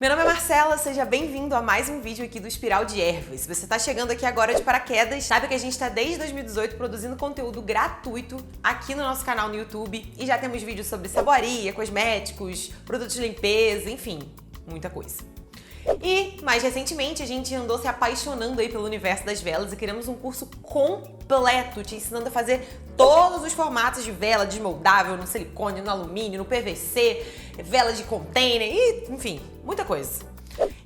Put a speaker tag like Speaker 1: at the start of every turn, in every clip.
Speaker 1: Meu nome é Marcela, seja bem-vindo a mais um vídeo aqui do Espiral de Ervas. Se você está chegando aqui agora de paraquedas, sabe que a gente está desde 2018 produzindo conteúdo gratuito aqui no nosso canal no YouTube e já temos vídeos sobre saboaria, cosméticos, produtos de limpeza, enfim, muita coisa. E, mais recentemente, a gente andou se apaixonando aí pelo universo das velas e criamos um curso completo te ensinando a fazer todos os formatos de vela desmoldável, no silicone, no alumínio, no PVC, vela de container e, enfim, muita coisa.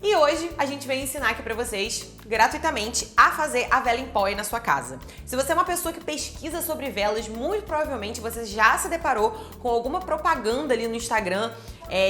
Speaker 1: E hoje a gente vem ensinar aqui pra vocês, gratuitamente, a fazer a vela em pó aí na sua casa. Se você é uma pessoa que pesquisa sobre velas, muito provavelmente você já se deparou com alguma propaganda ali no Instagram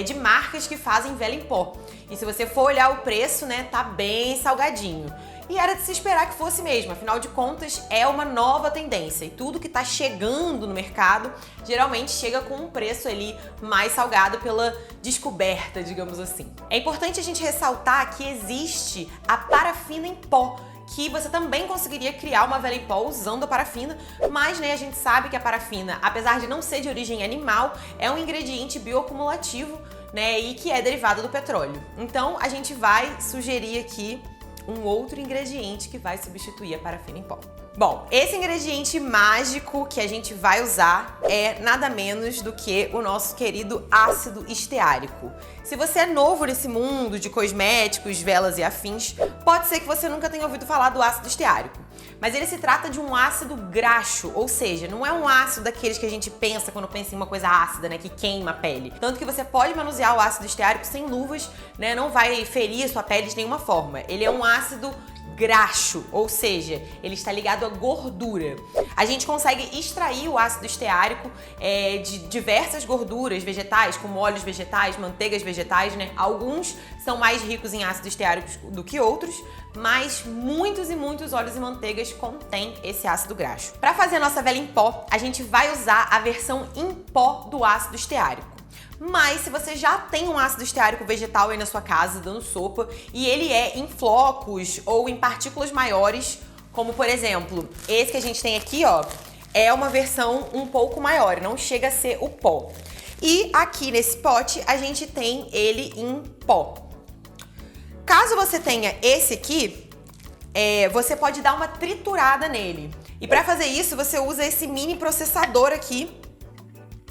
Speaker 1: de marcas que fazem vela em pó. E se você for olhar o preço, né, tá bem salgadinho. E era de se esperar que fosse mesmo, afinal de contas é uma nova tendência e tudo que tá chegando no mercado geralmente chega com um preço ali mais salgado pela descoberta, digamos assim. É importante a gente ressaltar que existe a parafina em pó, que você também conseguiria criar uma vela em pó usando a parafina, mas né, a gente sabe que a parafina, apesar de não ser de origem animal, é um ingrediente bioacumulativo, né, e que é derivado do petróleo. Então a gente vai sugerir aqui um outro ingrediente que vai substituir a parafina em pó. Bom, esse ingrediente mágico que a gente vai usar é nada menos do que o nosso querido ácido esteárico. Se você é novo nesse mundo de cosméticos, velas e afins, pode ser que você nunca tenha ouvido falar do ácido esteárico. Mas ele se trata de um ácido graxo, ou seja, não é um ácido daqueles que a gente pensa quando pensa em uma coisa ácida, né, que queima a pele. Tanto que você pode manusear o ácido esteárico sem luvas, né, não vai ferir a sua pele de nenhuma forma. Ele é um ácido graxo, ou seja, ele está ligado à gordura. A gente consegue extrair o ácido esteárico de diversas gorduras vegetais, como óleos vegetais, manteigas vegetais, né? Alguns são mais ricos em ácido esteárico do que outros, mas muitos e muitos óleos e manteigas contêm esse ácido graxo. Para fazer a nossa vela em pó, a gente vai usar a versão em pó do ácido esteárico. Mas se você já tem um ácido esteárico vegetal aí na sua casa dando sopa e ele é em flocos ou em partículas maiores, como por exemplo, esse que a gente tem aqui, ó, é uma versão um pouco maior, não chega a ser o pó. E aqui nesse pote a gente tem ele em pó. Caso você tenha esse aqui, você pode dar uma triturada nele. E para fazer isso você usa esse mini processador aqui,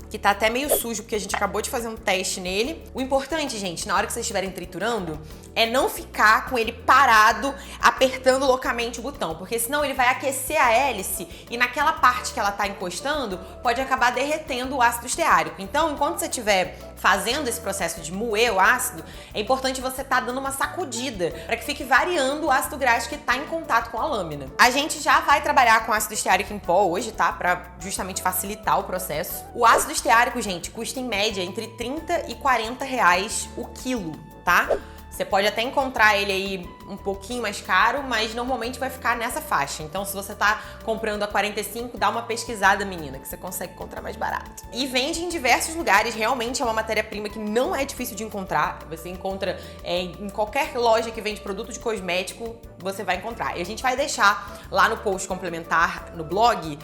Speaker 1: que tá até meio sujo, porque a gente acabou de fazer um teste nele. O importante, gente, na hora que vocês estiverem triturando, é não ficar com ele parado, apertando loucamente o botão, porque senão ele vai aquecer a hélice e naquela parte que ela tá encostando, pode acabar derretendo o ácido esteárico. Então, enquanto você estiver fazendo esse processo de moer o ácido, é importante você estar dando uma sacudida para que fique variando o ácido graxo que está em contato com a lâmina. A gente já vai trabalhar com ácido esteárico em pó hoje, tá? Para justamente facilitar o processo. O ácido esteárico, gente, custa em média entre 30 e 40 reais o quilo, tá? Você pode até encontrar ele aí um pouquinho mais caro, mas normalmente vai ficar nessa faixa. Então, se você tá comprando a 45, dá uma pesquisada, menina, que você consegue encontrar mais barato. E vende em diversos lugares, realmente é uma matéria-prima que não é difícil de encontrar. Você encontra em qualquer loja que vende produto de cosmético, você vai encontrar. E a gente vai deixar lá no post complementar, no blog,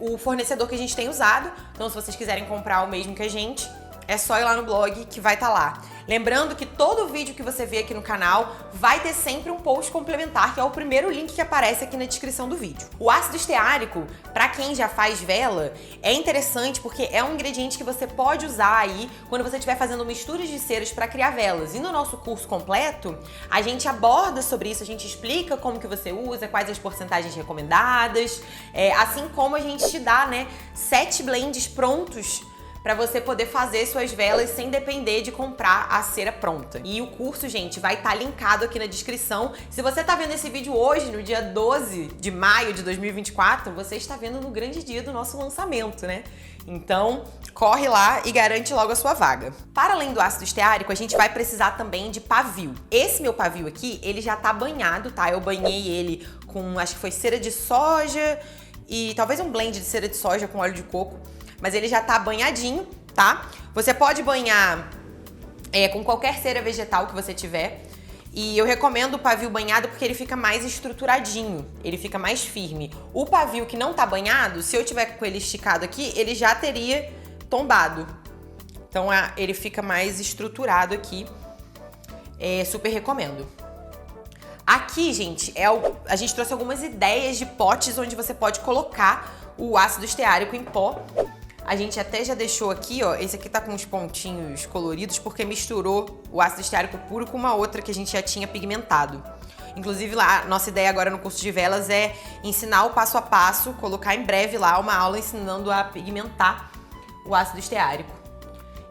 Speaker 1: o fornecedor que a gente tem usado. Então, se vocês quiserem comprar o mesmo que a gente, é só ir lá no blog que vai estar lá. Lembrando que todo vídeo que você vê aqui no canal vai ter sempre um post complementar, que é o primeiro link que aparece aqui na descrição do vídeo. O ácido esteárico, para quem já faz vela, é interessante porque é um ingrediente que você pode usar aí quando você estiver fazendo misturas de ceras para criar velas. E no nosso curso completo, a gente aborda sobre isso, a gente explica como que você usa, quais as porcentagens recomendadas, assim como a gente te dá, né, 7 blends prontos para você poder fazer suas velas sem depender de comprar a cera pronta. E o curso, gente, vai estar linkado aqui na descrição. Se você tá vendo esse vídeo hoje, no dia 12 de maio de 2024, você está vendo no grande dia do nosso lançamento, né? Então, corre lá e garante logo a sua vaga. Para além do ácido esteárico, a gente vai precisar também de pavio. Esse meu pavio aqui, ele já tá banhado, tá? Eu banhei ele com, acho que foi cera de soja e talvez um blend de cera de soja com óleo de coco. Mas ele já tá banhadinho, tá? Você pode banhar com qualquer cera vegetal que você tiver. E eu recomendo o pavio banhado porque ele fica mais estruturadinho, ele fica mais firme. O pavio que não tá banhado, se eu tiver com ele esticado aqui, ele já teria tombado. Então ele fica mais estruturado aqui. Super recomendo. Aqui, gente, a gente trouxe algumas ideias de potes onde você pode colocar o ácido esteárico em pó. A gente até já deixou aqui, ó, esse aqui tá com uns pontinhos coloridos porque misturou o ácido esteárico puro com uma outra que a gente já tinha pigmentado. Inclusive, lá, nossa ideia agora no curso de velas é ensinar o passo a passo, colocar em breve lá uma aula ensinando a pigmentar o ácido esteárico.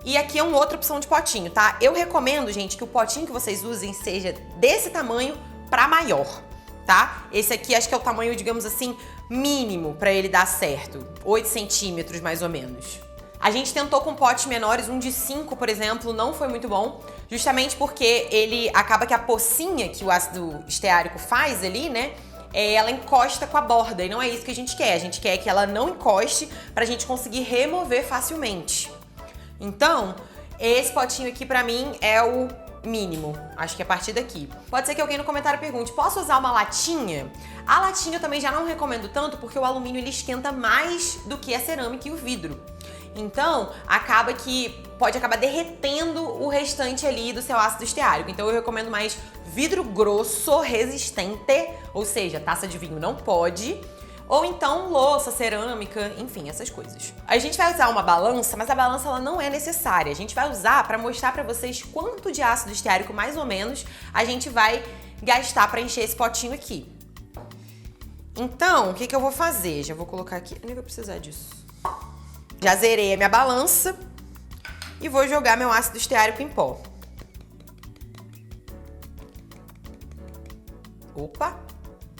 Speaker 1: E aqui é uma outra opção de potinho, tá? Eu recomendo, gente, que o potinho que vocês usem seja desse tamanho para maior, tá? Esse aqui acho que é o tamanho, digamos assim, mínimo para ele dar certo. 8 centímetros, mais ou menos. A gente tentou com potes menores, um de 5, por exemplo, não foi muito bom, justamente porque ele acaba que a pocinha que o ácido esteárico faz ali, né, ela encosta com a borda, e não é isso que a gente quer. A gente quer que ela não encoste pra gente conseguir remover facilmente. Então, esse potinho aqui pra mim é o mínimo, acho que é a partir daqui. Pode ser que alguém no comentário pergunte, posso usar uma latinha? A latinha eu também já não recomendo tanto, porque o alumínio ele esquenta mais do que a cerâmica e o vidro. Então, acaba que pode acabar derretendo o restante ali do seu ácido esteárico. Então eu recomendo mais vidro grosso, resistente, ou seja, taça de vinho não pode, ou então louça, cerâmica, enfim, essas coisas. A gente vai usar uma balança, mas a balança ela não é necessária. A gente vai usar para mostrar para vocês quanto de ácido esteárico, mais ou menos, a gente vai gastar para encher esse potinho aqui. Então, o que eu vou fazer? Já vou colocar aqui, eu nem vou precisar disso. Já zerei a minha balança e vou jogar meu ácido esteárico em pó. Opa!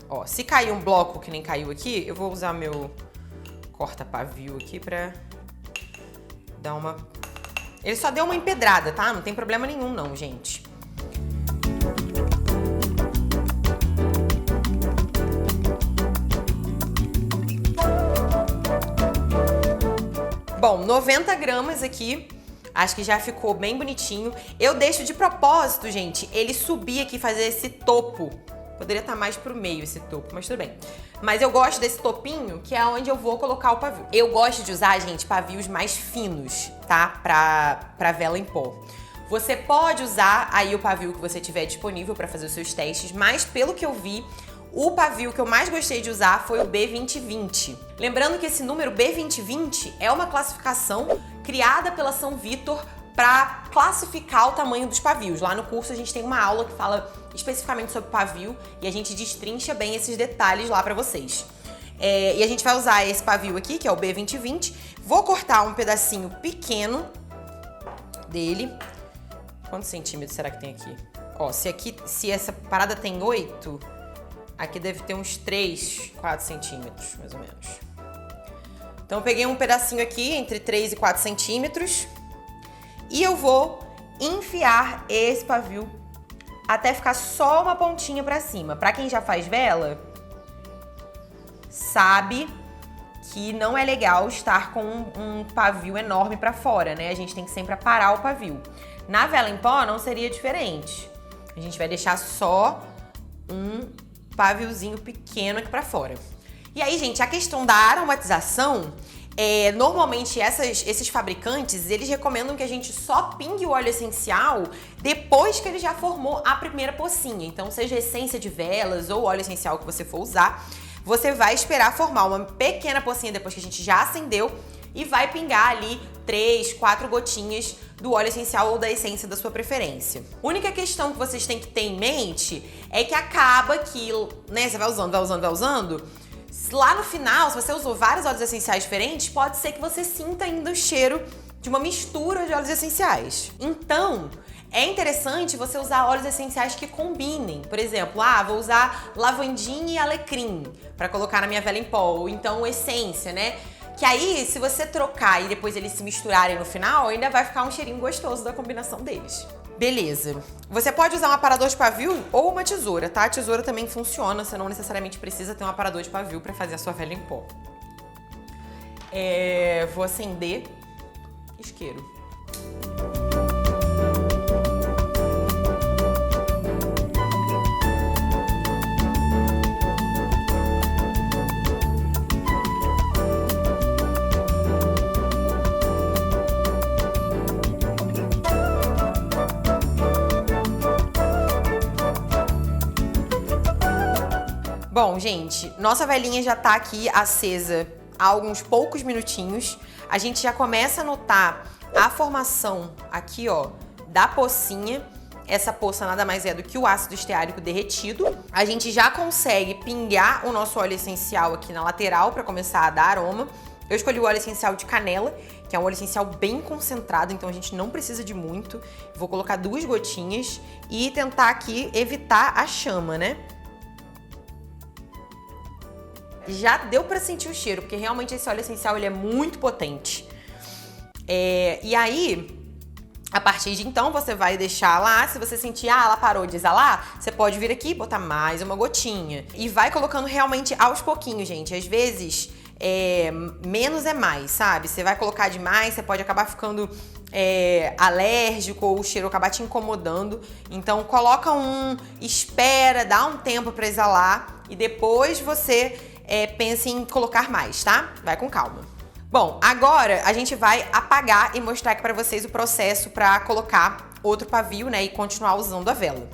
Speaker 1: Ó, se cair um bloco que nem caiu aqui, eu vou usar meu corta-pavio aqui pra dar uma... Ele só deu uma empedrada, tá? Não tem problema nenhum não, gente. Bom, 90 gramas aqui, acho que já ficou bem bonitinho. Eu deixo de propósito, gente, ele subir aqui, fazer esse topo. Poderia estar mais pro meio esse topo, mas tudo bem. Mas eu gosto desse topinho, que é onde eu vou colocar o pavio. Eu gosto de usar, gente, pavios mais finos, tá? Pra vela em pó. Você pode usar aí o pavio que você tiver disponível para fazer os seus testes, mas pelo que eu vi, o pavio que eu mais gostei de usar foi o B2020. Lembrando que esse número B2020 é uma classificação criada pela São Vitor para classificar o tamanho dos pavios. Lá no curso a gente tem uma aula que fala especificamente sobre pavio e a gente destrincha bem esses detalhes lá para vocês. E a gente vai usar esse pavio aqui, que é o B2020. Vou cortar um pedacinho pequeno dele. Quantos centímetros será que tem aqui? Ó, se essa parada tem 8, aqui deve ter uns 3, 4 centímetros, mais ou menos. Então eu peguei um pedacinho aqui, entre 3 e 4 centímetros. E eu vou enfiar esse pavio até ficar só uma pontinha pra cima. Pra quem já faz vela, sabe que não é legal estar com um pavio enorme pra fora, né? A gente tem que sempre aparar o pavio. Na vela em pó não seria diferente. A gente vai deixar só um paviozinho pequeno aqui pra fora. E aí, gente, a questão da aromatização... normalmente esses fabricantes, eles recomendam que a gente só pingue o óleo essencial depois que ele já formou a primeira pocinha. Então, seja essência de velas ou óleo essencial que você for usar, você vai esperar formar uma pequena pocinha depois que a gente já acendeu e vai pingar ali 3, 4 gotinhas do óleo essencial ou da essência da sua preferência. A única questão que vocês têm que ter em mente é que acaba que, né, você vai usando, lá no final, se você usou vários óleos essenciais diferentes, pode ser que você sinta ainda o cheiro de uma mistura de óleos essenciais. Então, é interessante você usar óleos essenciais que combinem. Por exemplo, vou usar lavandinha e alecrim para colocar na minha vela em pó, ou então essência, né? Que aí, se você trocar e depois eles se misturarem no final, ainda vai ficar um cheirinho gostoso da combinação deles. Beleza. Você pode usar um aparador de pavio ou uma tesoura, tá? A tesoura também funciona, você não necessariamente precisa ter um aparador de pavio para fazer a sua vela em pó. Vou acender isqueiro. Bom, gente, nossa velinha já tá aqui acesa há alguns poucos minutinhos. A gente já começa a notar a formação aqui, ó, da pocinha. Essa poça nada mais é do que o ácido esteárico derretido. A gente já consegue pingar o nosso óleo essencial aqui na lateral para começar a dar aroma. Eu escolhi o óleo essencial de canela, que é um óleo essencial bem concentrado, então a gente não precisa de muito. Vou colocar 2 gotinhas e tentar aqui evitar a chama, né? Já deu pra sentir o cheiro, porque realmente esse óleo essencial ele é muito potente. E aí, a partir de então, você vai deixar lá. Se você sentir, ela parou de exalar, você pode vir aqui e botar mais uma gotinha. E vai colocando realmente aos pouquinhos, gente. Às vezes, menos é mais, sabe? Você vai colocar demais, você pode acabar ficando alérgico ou o cheiro acabar te incomodando. Então, coloca espera, dá um tempo pra exalar e depois você pense em colocar mais, tá? Vai com calma. Bom, agora a gente vai apagar e mostrar aqui pra vocês o processo pra colocar outro pavio, né, e continuar usando a vela.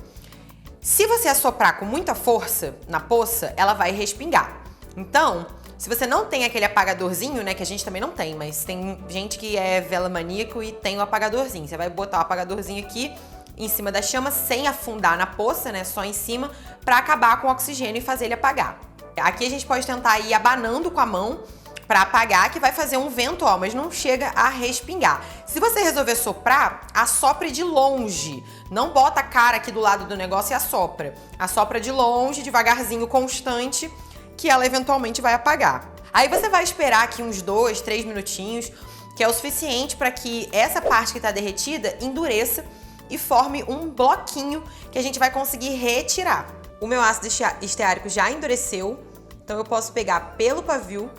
Speaker 1: Se você assoprar com muita força na poça, ela vai respingar. Então, se você não tem aquele apagadorzinho, né, que a gente também não tem, mas tem gente que é vela maníaco e tem o apagadorzinho. Você vai botar o apagadorzinho aqui em cima da chama sem afundar na poça, né, só em cima, pra acabar com o oxigênio e fazer ele apagar. Aqui a gente pode tentar ir abanando com a mão para apagar, que vai fazer um vento, ó, mas não chega a respingar. Se você resolver soprar, assopre de longe. Não bota a cara aqui do lado do negócio e assopra. Assopra de longe, devagarzinho, constante, que ela eventualmente vai apagar. Aí você vai esperar aqui uns 2, 3 minutinhos, que é o suficiente para que essa parte que está derretida endureça e forme um bloquinho que a gente vai conseguir retirar. O meu ácido esteárico já endureceu, então eu posso pegar pelo pavio.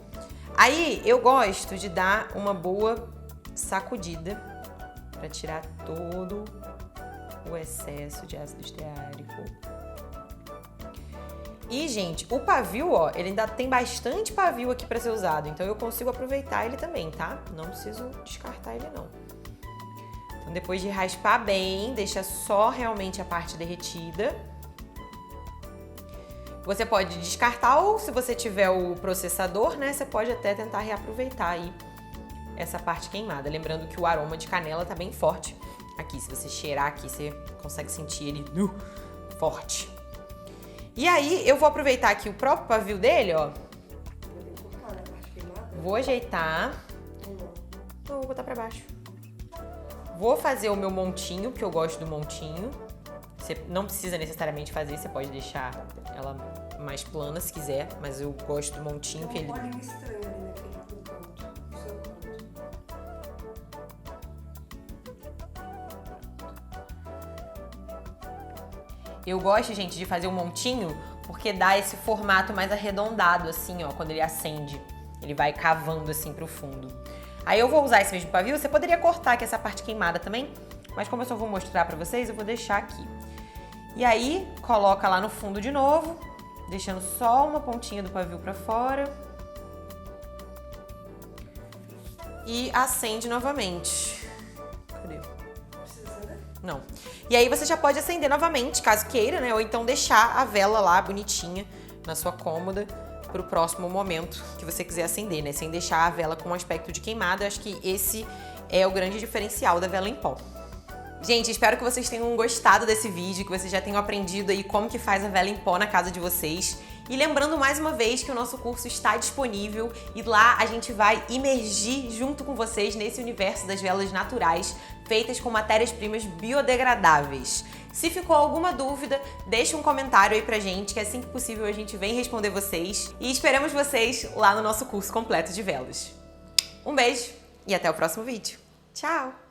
Speaker 1: Aí eu gosto de dar uma boa sacudida para tirar todo o excesso de ácido esteárico. E, gente, o pavio, ó, ele ainda tem bastante pavio aqui para ser usado, então eu consigo aproveitar ele também, tá? Não preciso descartar ele, não. Então, depois de raspar bem, deixa só realmente a parte derretida. Você pode descartar ou, se você tiver o processador, né, você pode até tentar reaproveitar aí essa parte queimada. Lembrando que o aroma de canela tá bem forte aqui. Se você cheirar aqui, você consegue sentir ele forte. E aí, eu vou aproveitar aqui o próprio pavio dele, ó. Vou ajeitar. Não, vou botar pra baixo. Vou fazer o meu montinho, porque eu gosto do montinho. Você não precisa necessariamente fazer, você pode deixar ela mais plana se quiser, mas eu gosto do montinho que ele... estranho ali naquele canto, no seu canto. Eu gosto, gente, de fazer um montinho porque dá esse formato mais arredondado, assim, ó, quando ele acende. Ele vai cavando, assim, pro fundo. Aí eu vou usar esse mesmo pavio, você poderia cortar aqui essa parte queimada também, mas como eu só vou mostrar pra vocês, eu vou deixar aqui. E aí, coloca lá no fundo de novo, deixando só uma pontinha do pavio pra fora. E acende novamente. Cadê? Precisa acender? Não. E aí você já pode acender novamente, caso queira, né? Ou então deixar a vela lá bonitinha na sua cômoda pro próximo momento que você quiser acender, né? Sem deixar a vela com um aspecto de queimada. Eu acho que esse é o grande diferencial da vela em pó. Gente, espero que vocês tenham gostado desse vídeo, que vocês já tenham aprendido aí como que faz a vela em pó na casa de vocês. E lembrando mais uma vez que o nosso curso está disponível e lá a gente vai imergir junto com vocês nesse universo das velas naturais, feitas com matérias-primas biodegradáveis. Se ficou alguma dúvida, deixa um comentário aí pra gente, que assim que possível a gente vem responder vocês. E esperamos vocês lá no nosso curso completo de velas. Um beijo e até o próximo vídeo. Tchau!